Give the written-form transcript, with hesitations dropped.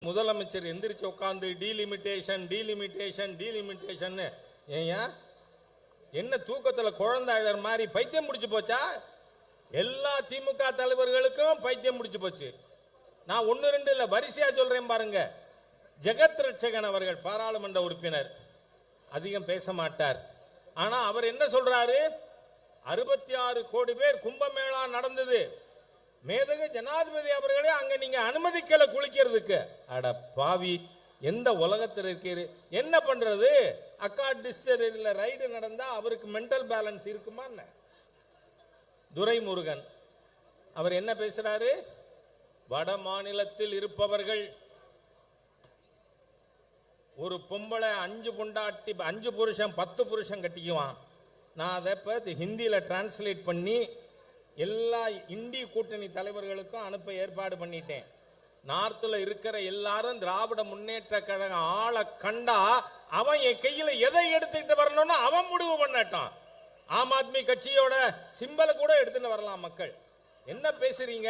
முதலமைச்சர் எந்திரிச்சு உட்கார்ந்து டீலிமிட்டேஷன் டீலிமிட்டேஷன் டீலிமிட்டேஷன். ஏயா என்ன தூக்கத்துல குழந்தை அழற மாதிரி பைத்தியம் முடிச்சு போச்சா? எல்லா திமுக தலைவர்களுக்கும் பைத்தியம் முடிச்சு போச்சு. நான் ஒன்னு ரெண்டு இல்ல வரிசையா சொல்றேன் பாருங்க. ஜெகத் ரட்சகன் அவர்கள் பாராளுமன்ற உறுப்பினர், அதிகம் பேச மாட்டார். ஆனா அவர் என்ன சொல்றாரு? 66 கோடி பேர் கும்பமேளா நடந்தது, மேதகு ஜனாதிபதி அவர்களே அங்க நீங்க அனுமதிக்கல குளிக்கிறதுக்கு. அட பாவி, எந்த உலகத்தில் இருக்கிறது? என்ன பண்றது? அக்கா டிஸ்டரியில ரைடு நடந்தா அவருக்கு மென்டல் பேலன்ஸ் இருக்குமா? துரைமுருகன் அவர் என்ன பேசுறாரு? வட மாநிலத்தில் இருப்பவர்கள் ஒரு பொம்பளை 5 பொண்டாட்டி 5 புருஷன் 10 புருஷன் கட்டிக்குவான். நான் அதை இப்போ ஹிந்தியில டிரான்ஸ்லேட் பண்ணி எல்லா இந்திய கூட்டணி தலைவர்களுக்கும் அனுப்ப ஏற்பாடு பண்ணிட்டேன். நார்த்ல இருக்கிற எல்லாரும் திராவிட முன்னேற்ற கழகம் ஆளை கண்டா அவன் என் கையில எதை எடுத்துக்கிட்டு வரணும்னு அவன் முடிவு பண்ணட்டான். ஆம் ஆத்மி கட்சியோட சிம்பலை கூட எடுத்துட்டு வரலாம். மக்கள் என்ன பேசுறீங்க?